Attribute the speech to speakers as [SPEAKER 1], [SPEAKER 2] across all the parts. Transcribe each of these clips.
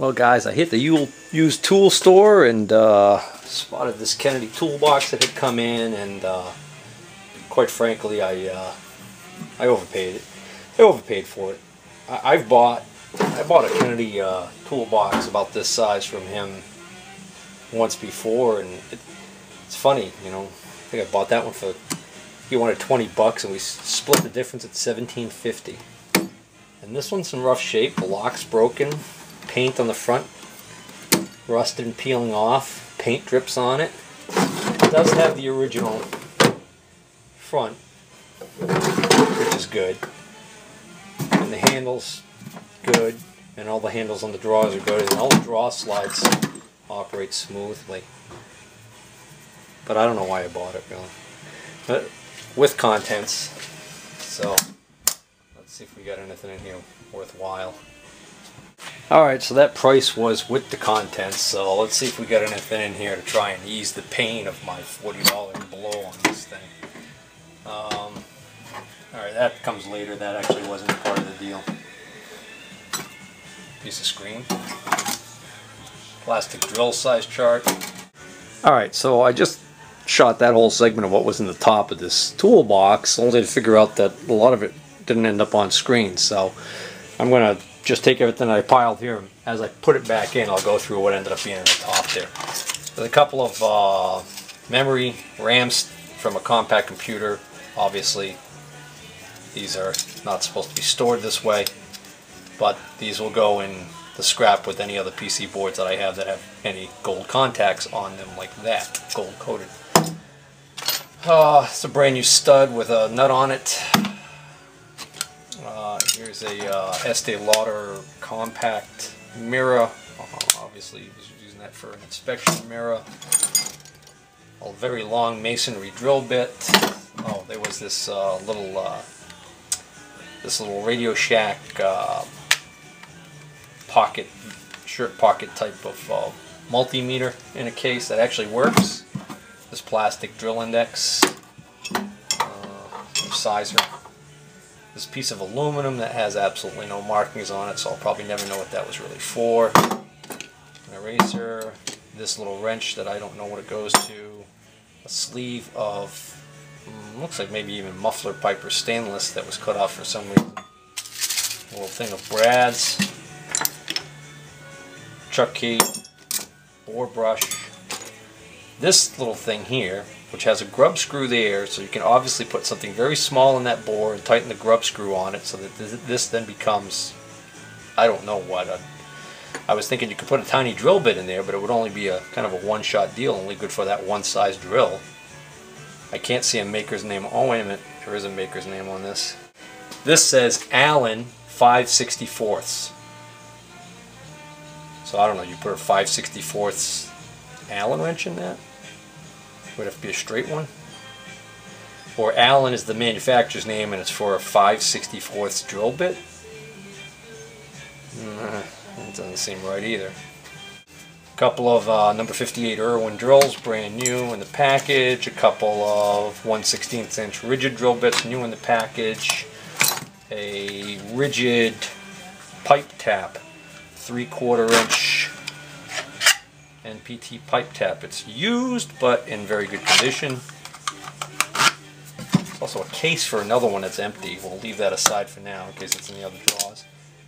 [SPEAKER 1] Well guys, I hit the used tool store and spotted this Kennedy toolbox that had come in, and quite frankly I overpaid it. I overpaid for it. I bought a Kennedy toolbox about this size from him once before, and it's funny, you know, I think I bought that one for, he wanted 20 bucks and we split the difference at $17.50. And this one's in rough shape, the lock's broken, paint on the front rusted and peeling off, paint drips on it. It does have the original front, which is good, and the handles good, and all the handles on the drawers are good, and all the draw slides operate smoothly. But I don't know why I bought it, really. But with contents, so let's see if we got anything in here worthwhile. Alright, so that price was with the contents, so let's see if we got anything in here to try and ease the pain of my $40 blow on this thing. Alright, that comes later. That actually wasn't part of the deal. Piece of screen. Plastic drill size chart. Alright, so I just shot that whole segment of what was in the top of this toolbox, only to figure out that a lot of it didn't end up on screen, so I'm going to just take everything I piled here. As I put it back in, I'll go through what ended up being in the top there. There's a couple of memory RAMs from a compact computer. Obviously, these are not supposed to be stored this way, but these will go in the scrap with any other PC boards that I have that have any gold contacts on them like that, gold coated. It's a brand new stud with a nut on it. Here's a Estee Lauder compact mirror. Obviously, he was using that for an inspection mirror. A very long masonry drill bit. Oh, there was this little Radio Shack pocket, shirt pocket type of multimeter in a case that actually works. This plastic drill index, sizer. This piece of aluminum that has absolutely no markings on it, so I'll probably never know what that was really for. An eraser, this little wrench that I don't know what it goes to, a sleeve of, looks like maybe even muffler pipe or stainless that was cut off for some reason. A little thing of brads, chuck key, bore brush. This little thing here, which has a grub screw there, so you can obviously put something very small in that bore and tighten the grub screw on it so that this then becomes, I don't know what. I was thinking you could put a tiny drill bit in there, but it would only be a kind of a one-shot deal, only good for that one size drill. I can't see a maker's name. Oh, wait a minute. There is a maker's name on this. This says Allen 5/64. So I don't know, you put a 5/64 Allen wrench in that? Would it have to be a straight one? Or Allen is the manufacturer's name and it's for a 5/64 drill bit? That doesn't seem right either. A couple of number 58 Irwin drills, brand new in the package. A couple of 1/16 inch rigid drill bits, new in the package. A rigid pipe tap, 3/4 inch NPT pipe tap. It's used but in very good condition. There's also a case for another one that's empty. We'll leave that aside for now in case it's in the other drawers.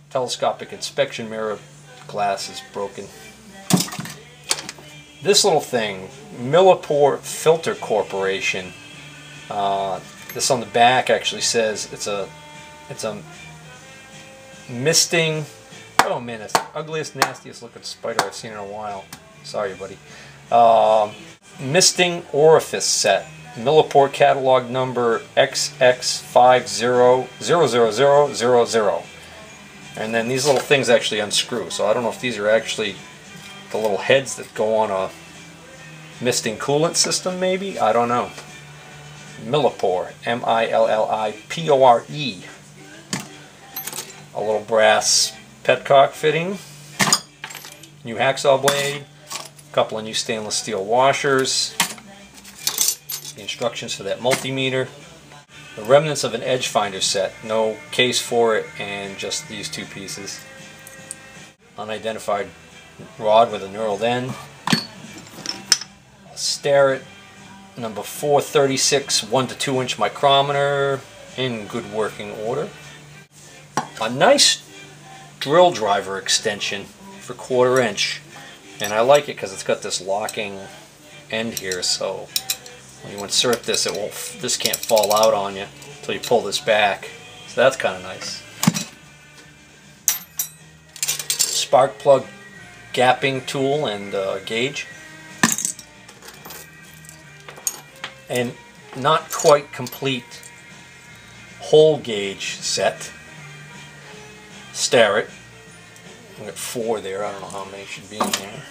[SPEAKER 1] Telescopic inspection mirror, glass is broken. This little thing, Millipore Filter Corporation. This on the back actually says it's a misting. Oh man, it's the ugliest, nastiest looking spider I've seen in a while. Sorry, buddy. Misting Orifice Set. Millipore catalog number XX50000000. And then these little things actually unscrew. So I don't know if these are actually the little heads that go on a misting coolant system, maybe? I don't know. Millipore. M-I-L-L-I-P-O-R-E. A little brass petcock fitting. New hacksaw blade. A couple of new stainless steel washers. The instructions for that multimeter. The remnants of an edge finder set. No case for it and just these two pieces. unidentified rod with a knurled end. A Starrett number 436 1 to 2 inch micrometer in good working order. A nice drill driver extension for 1/4 inch, and I like it because it's got this locking end here, so when you insert this, this can't fall out on you until you pull this back. So that's kind of nice. Spark plug gapping tool and gauge. And not quite complete hole gauge set. Starrett. I've got 4 there. I don't know how many should be in there.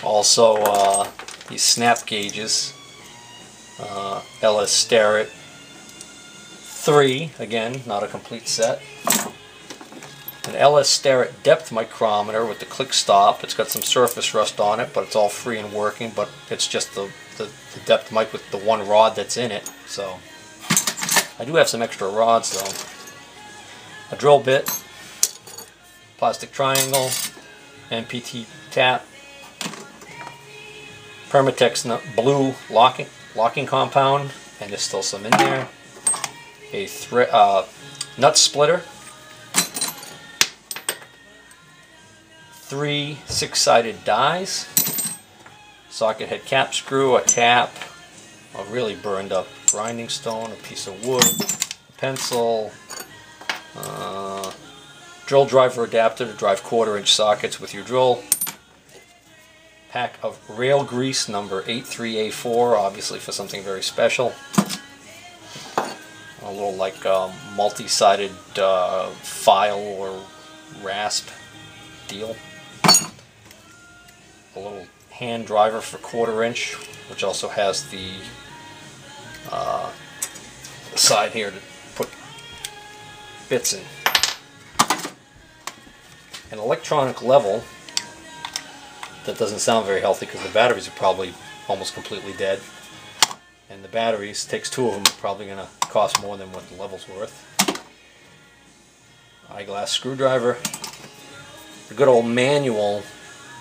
[SPEAKER 1] Also these snap gauges. LS Starrett 3, again, not a complete set. An LS Starrett depth micrometer with the click stop. It's got some surface rust on it, but it's all free and working, but it's just the depth mic with the one rod that's in it. So I do have some extra rods though. A drill bit, plastic triangle, MPT tap, Permatex blue locking compound, and there's still some in there. A nut splitter, 3 6-sided dies, socket head cap screw, a tap, a really burned up grinding stone, a piece of wood, a pencil, drill driver adapter to drive 1/4 inch sockets with your drill, pack of rail grease number 83A4, obviously for something very special, a little like multi-sided file or rasp deal, a little hand driver for 1/4 inch, which also has the side here to put bits in. An electronic level that doesn't sound very healthy because the batteries are probably almost completely dead, and the batteries, takes 2 of them, are probably going to cost more than what the level's worth. Eyeglass screwdriver, a good old manual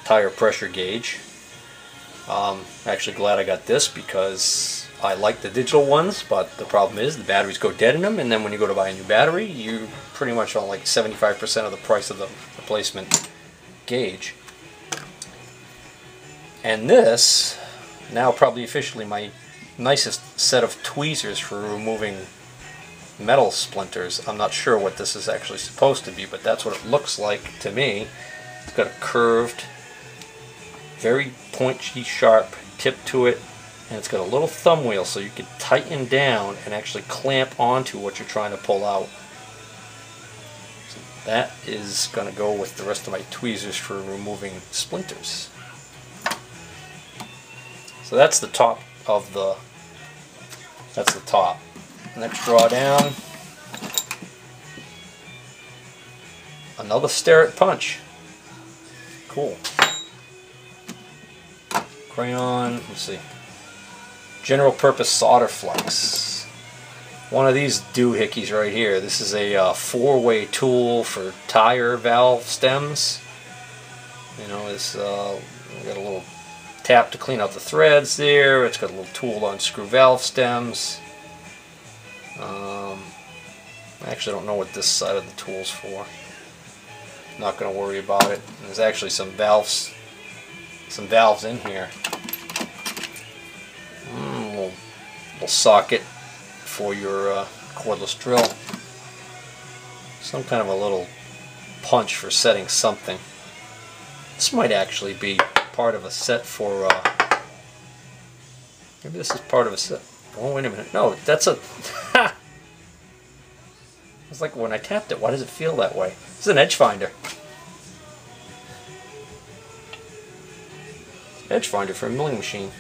[SPEAKER 1] tire pressure gauge. Actually glad I got this because I like the digital ones, but the problem is the batteries go dead in them, and then when you go to buy a new battery, you pretty much on like 75% of the price of the replacement gauge. And this, now probably officially my nicest set of tweezers for removing metal splinters. I'm not sure what this is actually supposed to be, but that's what it looks like to me. It's got a curved, very pointy, sharp tip to it, and it's got a little thumb wheel so you can tighten down and actually clamp onto what you're trying to pull out. So that is going to go with the rest of my tweezers for removing splinters. So that's the top of the, that's the top. Next draw down, another Starrett punch. Cool. Crayon, let's see. General purpose solder flux. One of these doohickeys right here. This is a 4-way tool for tire valve stems. You know, it's got a little tap to clean out the threads there. It's got a little tool to unscrew valve stems. I actually don't know what this side of the tool's for. Not going to worry about it. There's actually some valves in here. Little socket for your cordless drill. Some kind of a little punch for setting something. This might actually be part of a set for, maybe this is part of a set. Oh, wait a minute. No, that's a, it's like when I tapped it, why does it feel that way? It's an edge finder. Edge finder for a milling machine.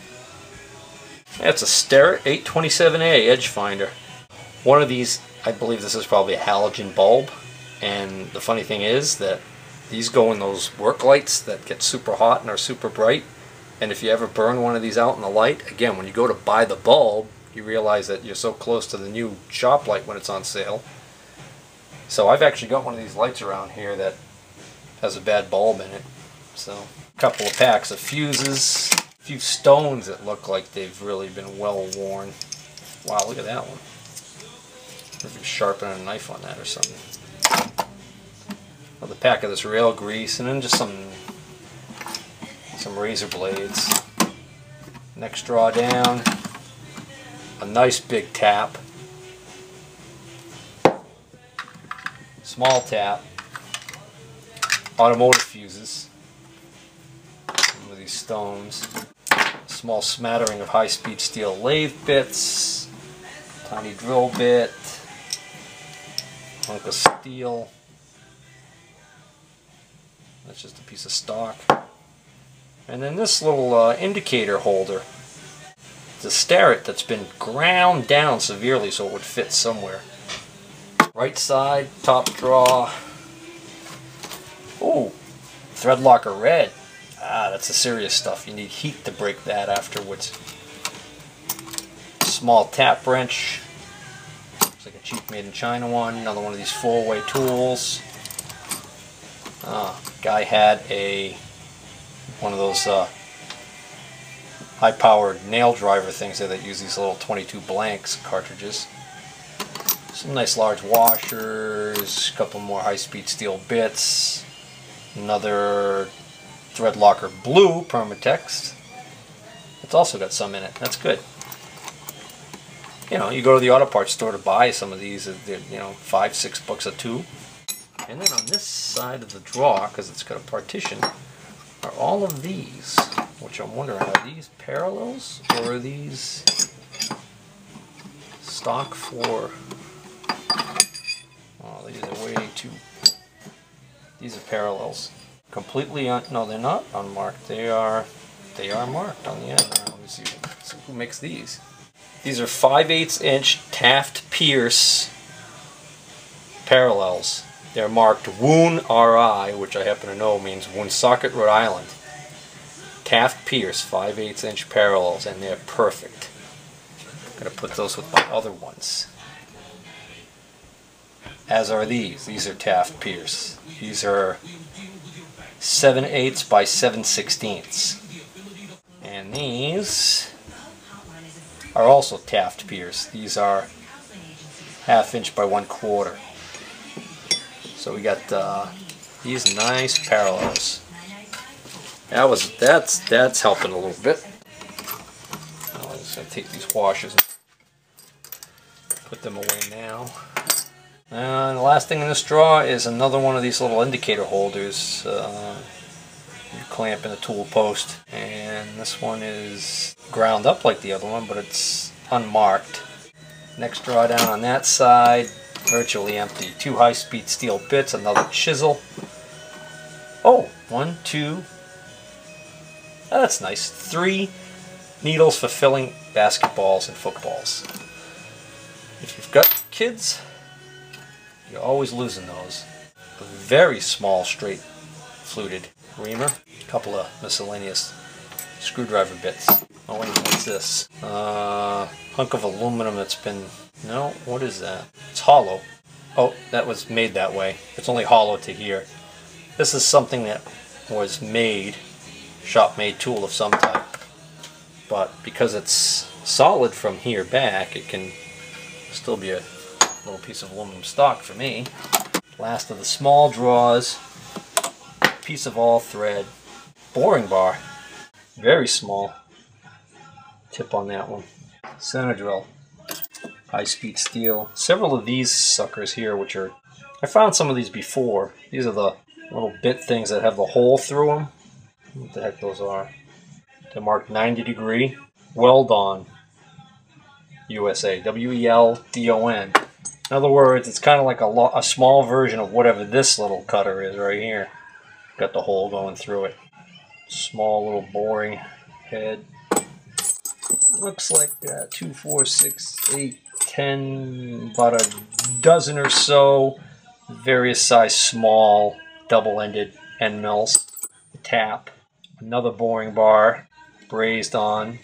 [SPEAKER 1] That's a Starrett 827A edge finder. One of these, I believe this is probably a halogen bulb, and the funny thing is that these go in those work lights that get super hot and are super bright, and if you ever burn one of these out in the light, again, when you go to buy the bulb, you realize that you're so close to the new shop light when it's on sale. So I've actually got one of these lights around here that has a bad bulb in it. So a couple of packs of fuses, a few stones that look like they've really been well worn. Wow, look at that one. Maybe sharpening a knife on that or something. Another pack of this rail grease, and then just some razor blades. Next draw down, a nice big tap, small tap, automotive fuses, some of these stones, a small smattering of high-speed steel lathe bits, tiny drill bit, hunk of steel. That's just a piece of stock. And then this little indicator holder. It's a starret that's been ground down severely so it would fit somewhere. Right side, top drawer. Ooh, thread locker red. Ah, that's the serious stuff. You need heat to break that afterwards. Small tap wrench. Looks like a cheap made in China one. Another one of these four-way tools. Guy had one of those high-powered nail driver things there that use these little 22 blanks cartridges. Some nice large washers, a couple more high-speed steel bits, another thread locker blue Permatex. It's also got some in it. That's good. You know, you go to the auto parts store to buy some of these, they're, you know, $5, $6 a tube. And then on this side of the drawer, because it's got a partition, are all of these, which I'm wondering, are these parallels or are these stock for? Oh, these are way too. These are parallels. Completely no, they're not unmarked. They are marked on the end. Let me see who makes these. These are 5/8 inch Taft Pierce parallels. They're marked Woon RI, which I happen to know means Woonsocket, Rhode Island. Taft Pierce 5/8 inch parallels, and they're perfect. I'm going to put those with my other ones. As are these. These are Taft Pierce. These are 7/8 by 7/16. And these are also Taft Pierce. These are 1/2 inch by 1/4. So we got these nice parallels. That's helping a little bit. I'm just gonna take these washers and put them away now. And the last thing in this drawer is another one of these little indicator holders. You clamp in the tool post, and this one is ground up like the other one, but it's unmarked. Next drawer down on that side, virtually empty. 2 high-speed steel bits, another chisel. Oh, 1, 2. Oh, that's nice. 3 needles for filling basketballs and footballs. If you've got kids, you're always losing those. A very small, straight fluted reamer. A couple of miscellaneous screwdriver bits. Oh wait, what's this? Hunk of aluminum that's been... No, what is that? It's hollow. Oh, that was made that way. It's only hollow to here. This is something that was made, shop-made tool of some type. But because it's solid from here back, it can still be a little piece of aluminum stock for me. Last of the small drawers, piece of all thread, boring bar, very small, tip on that one, center drill, high-speed steel, several of these suckers here, which are, I found some of these before. These are the little bit things that have the hole through them. What the heck those are? They're marked 90 degree, weld on, USA, W-E-L-D-O-N. In other words, it's kind of like a small version of whatever this little cutter is right here. Got the hole going through it. Small little boring head. Looks like 2, 4, 6, 8, 10, about a dozen or so various size small double-ended end mills. A tap. Another boring bar, brazed on.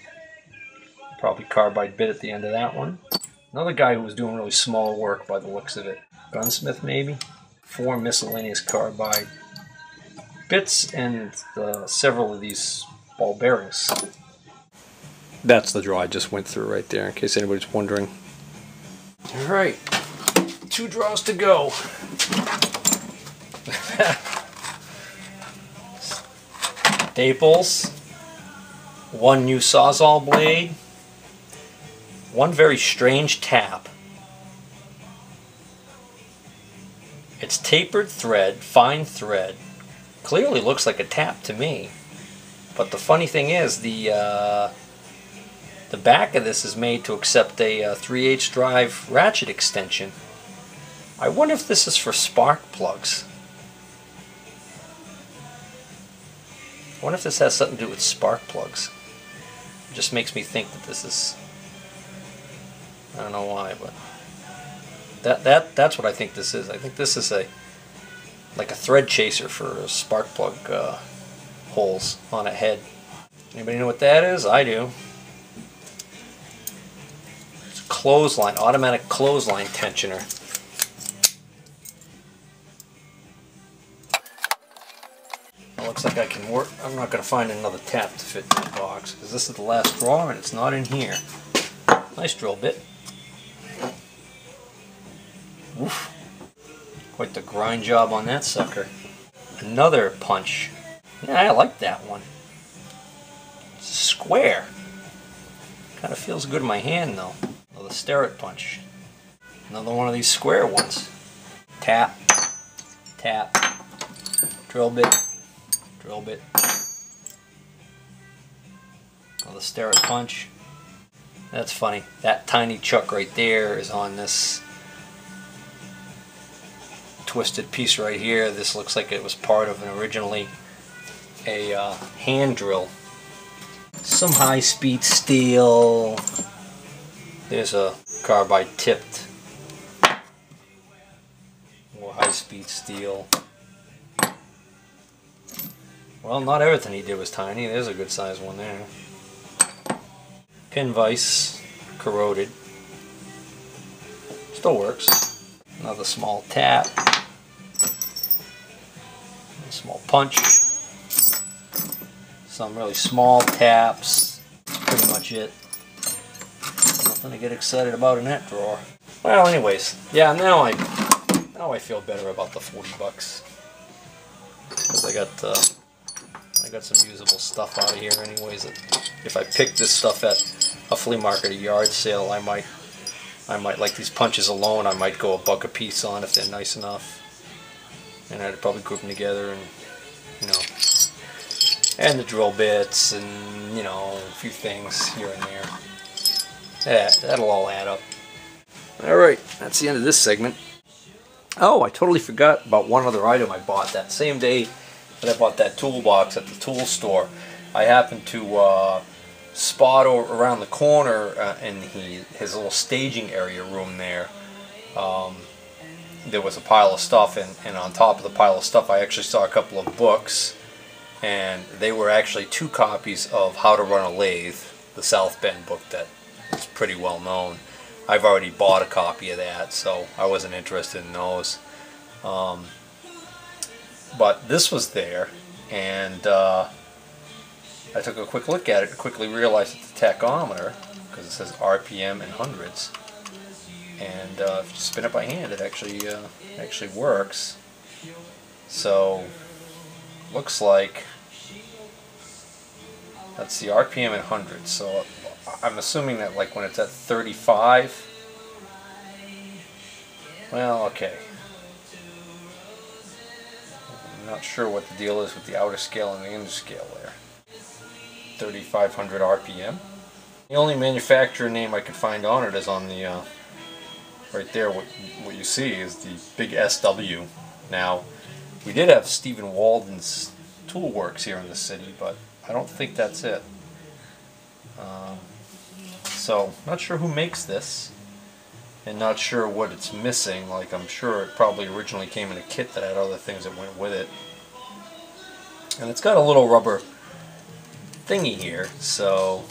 [SPEAKER 1] Probably carbide bit at the end of that one. Another guy who was doing really small work by the looks of it. Gunsmith maybe? 4 miscellaneous carbide bits and several of these ball bearings. That's the draw I just went through right there, in case anybody's wondering. Alright, 2 draws to go. Staples, 1 new Sawzall Blade, 1 very strange tap. It's tapered thread, fine thread. Clearly looks like a tap to me. But the funny thing is, the back of this is made to accept a 3/8 drive ratchet extension. I wonder if this is for spark plugs. I wonder if this has something to do with spark plugs. It just makes me think that this is... I don't know why, but... That's what I think this is. I think this is like a thread chaser for spark plug holes on a head. Anybody know what that is? I do. It's a clothesline, automatic clothesline tensioner. It looks like I can work. I'm not going to find another tap to fit in the box because this is the last drawer and it's not in here. Nice drill bit. Oof. Quite the grind job on that sucker. Another punch. Yeah, I like that one. It's square. Kind of feels good in my hand though. Another Starrett punch. Another one of these square ones. Tap, tap, drill bit, drill bit. Another Starrett punch. That's funny. That tiny chuck right there is on this twisted piece right here. This looks like it was part of originally a hand drill. Some high-speed steel. There's a carbide tipped. More high-speed steel. Well, not everything he did was tiny. There's a good size one there. Pin vise, corroded. Still works. Another small tap. Small punch, some really small taps. That's pretty much it. Nothing to get excited about in that drawer. Well, anyways, yeah. Now I feel better about the 40 bucks because I got some usable stuff out of here. Anyways, if I pick this stuff at a flea market, a yard sale, I might like these punches alone. I might go $1 a piece on if they're nice enough. And I'd probably group them together and, you know, and the drill bits and, you know, a few things here and there. Yeah, that'll all add up. Alright, that's the end of this segment. Oh, I totally forgot about one other item I bought that same day that I bought that toolbox at the tool store. I happened to spot around the corner in his little staging area room there. There was a pile of stuff, and on top of the pile of stuff I actually saw a couple of books, and they were actually 2 copies of How to Run a Lathe, the South Bend book that is pretty well known. I've already bought a copy of that, so I wasn't interested in those. But this was there, and I took a quick look at it and quickly realized it's a tachometer, because it says RPM in hundreds. And if you spin it by hand, it actually works. So looks like that's the RPM in hundreds. So I'm assuming that like when it's at 35. Well, okay. I'm not sure what the deal is with the outer scale and the inner scale there. 3,500 RPM. The only manufacturer name I could find on it is on the right there. What you see is the big SW. Now, we did have Stephen Walden's Tool Works here in the city, but I don't think that's it. So, not sure who makes this, and not sure what it's missing. Like, I'm sure it probably originally came in a kit that had other things that went with it. And it's got a little rubber thingy here, so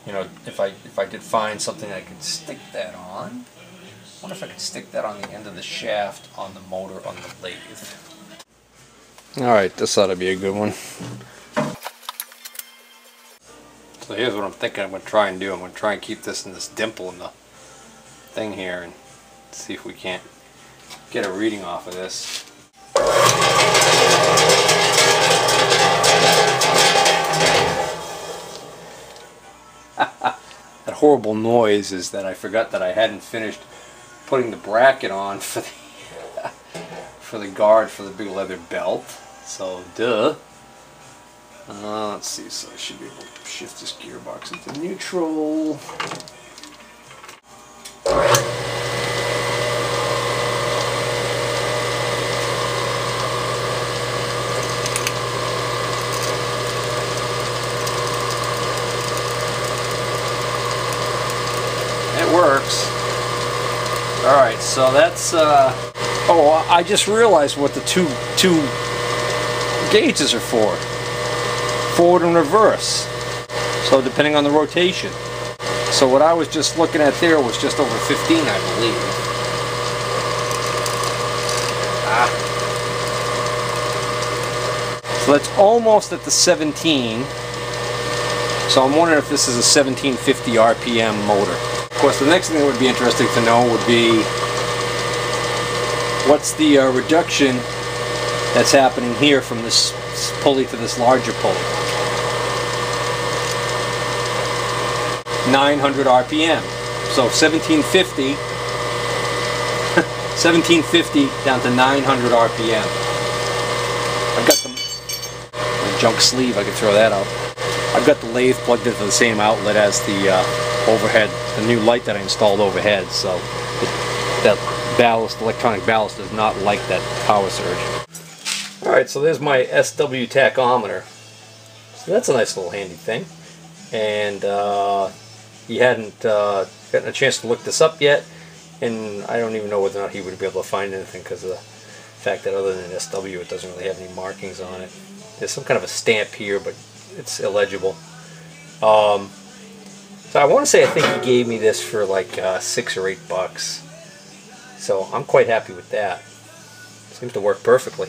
[SPEAKER 1] you know, if I did find something I could stick that on, I wonder if I could stick that on the end of the shaft on the motor on the lathe. Alright, this ought to be a good one. So here's what I'm thinking I'm going to try and do. I'm going to try and keep this in this dimple in the thing here and see if we can't get a reading off of this. That horrible noise is that I forgot that I hadn't finished putting the bracket on for the for the guard for the big leather belt. So duh. Let's see, so I should be able to shift this gearbox into neutral. It works. Alright, so that's oh, I just realized what the two gauges are for. Forward and reverse. So depending on the rotation. So what I was just looking at there was just over 15, I believe. So that's almost at the 17. So I'm wondering if this is a 1750 RPM motor. Of course, the next thing that would be interesting to know would be what's the reduction that's happening here from this pulley to this larger pulley. 900 RPM. So 1750 1750 down to 900 RPM. I've got the junk sleeve, I could throw that out. I've got the lathe plugged into the same outlet as the overhead, the new light that I installed overhead, so that ballast, electronic ballast, does not like that power surge. Alright, so there's my SW tachometer. So that's a nice little handy thing. And he hadn't gotten a chance to look this up yet, and I don't even know whether or not he would be able to find anything because of the fact that other than SW it doesn't really have any markings on it. There's some kind of a stamp here, but it's illegible. So I want to say I think he gave me this for like $6 or $8. So I'm quite happy with that. Seems to work perfectly.